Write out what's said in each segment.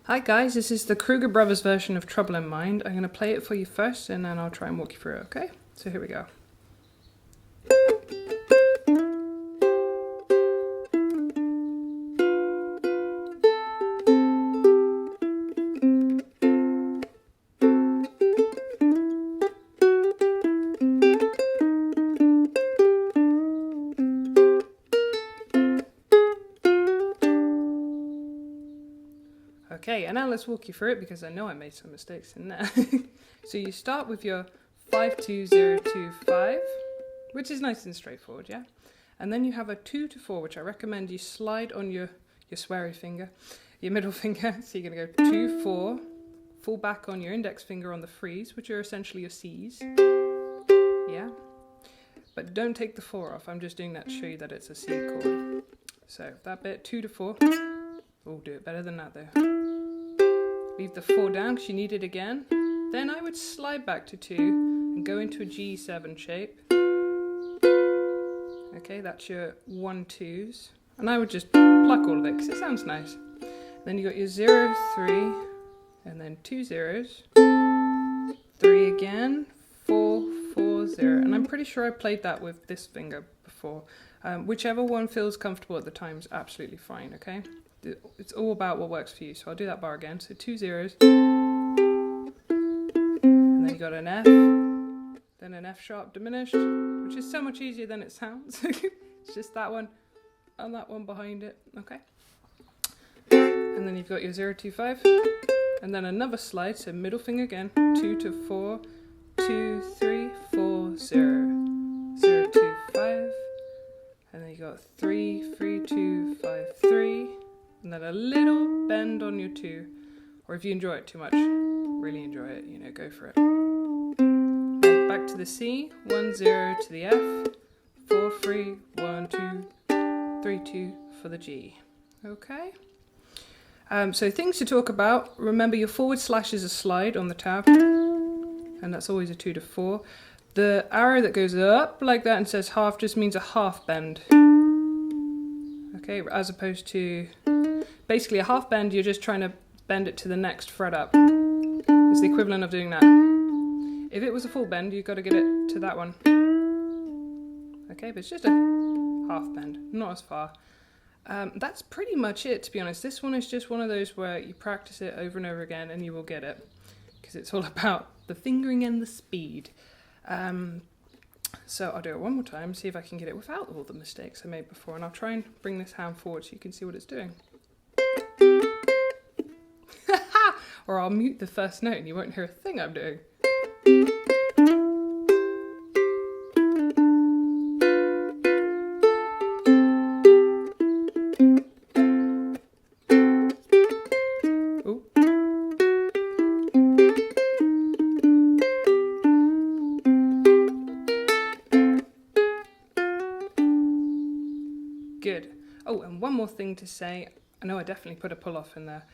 Hi guys, this is the Kruger Brothers version of Trouble in Mind. I'm going to play it for you first and then I'll try and walk you through it, okay? So here we go. Okay, and now let's walk you through it because I know I made some mistakes in there. So you start with your 5-2-0-2-5, which is nice and straightforward, yeah? And then you have a 2-4, which I recommend you slide on your sweary finger, your middle finger. So you're going to go 2-4, fall back on your index finger on the threes, which are essentially your Cs, yeah? But don't take the 4 off, I'm just doing that to show you that it's a C chord. So that bit, 2-4, we'll do it better than that though. Leave the 4 down because you need it again. Then I would slide back to 2 and go into a G7 shape. Okay, that's your 1-2s. And I would just pluck all of it because it sounds nice. Then you got your 0-3 and then 2 zeros. 3 again, 4-4-0. And I'm pretty sure I played that with this finger before. Whichever one feels comfortable at the time is absolutely fine, okay? It's all about what works for you. So I'll do that bar again. So 2 zeros. And then you got an F. Then an F sharp diminished, which is so much easier than it sounds. It's just that one and that one behind it. Okay. And then you've got your 0-2-5. And then another slide. So middle finger again. 2-4. 2-3-4-0. 0-2-5. And then you got 3-3-2-5-3. And then a little bend on your 2, or if you enjoy it too much, really enjoy it, you know, go for it. And back to the C, 1-0 to the F, 4-3, 1-2, 3-2 for the G. Okay. So things to talk about. Remember your forward slash is a slide on the tab, and that's always a 2-4. The arrow that goes up like that and says half just means a half bend. Okay, as opposed to basically a half bend, you're just trying to bend it to the next fret up. It's the equivalent of doing that. If it was a full bend, you've got to get it to that one. Okay, but it's just a half bend, not as far. That's pretty much it, to be honest. This one is just one of those where you practice it over and over again and you will get it. Because it's all about the fingering and the speed. So I'll do it one more time, see if I can get it without all the mistakes I made before, and I'll try and bring this hand forward so you can see what it's doing. Or I'll mute the first note and you won't hear a thing I'm doing. Ooh. Good. Oh, and one more thing to say. I know I definitely put a pull off in there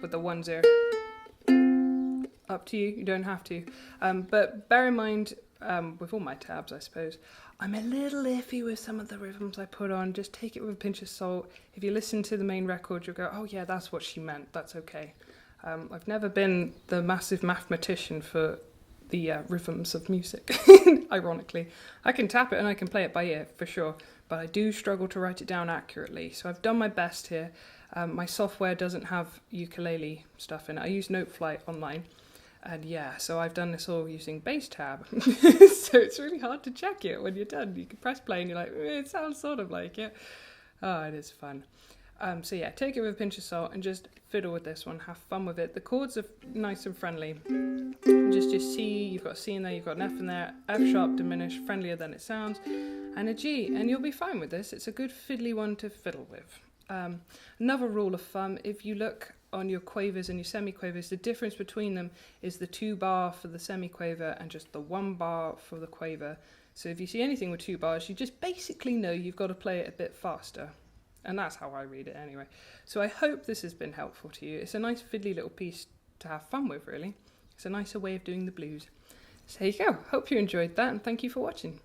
with the 1-0. Up to you, you don't have to. But bear in mind, with all my tabs, I suppose, I'm a little iffy with some of the rhythms I put on. Just take it with a pinch of salt. If you listen to the main record, you'll go, oh yeah, that's what she meant. That's okay. I've never been the massive mathematician for the rhythms of music, ironically. I can tap it and I can play it by ear, for sure, but I do struggle to write it down accurately. So I've done my best here. My software doesn't have ukulele stuff in it. I use Noteflight online. And yeah, so I've done this all using bass tab. So it's really hard to check it when you're done. You can press play and you're like, it sounds sort of like it. Oh, it is fun. So yeah, take it with a pinch of salt and just fiddle with this one. Have fun with it. The chords are nice and friendly. Just your C, you've got a C in there, you've got an F in there, F sharp diminished, friendlier than it sounds, and a G. And you'll be fine with this. It's a good fiddly one to fiddle with. Another rule of thumb, if you look on your quavers and your semiquavers, the difference between them is the 2 bar for the semiquaver and just the 1 bar for the quaver. So if you see anything with 2 bars, you just basically know you've got to play it a bit faster. And that's how I read it anyway. So I hope this has been helpful to you. It's a nice fiddly little piece to have fun with, really. It's a nicer way of doing the blues. So there you go. Hope you enjoyed that and thank you for watching.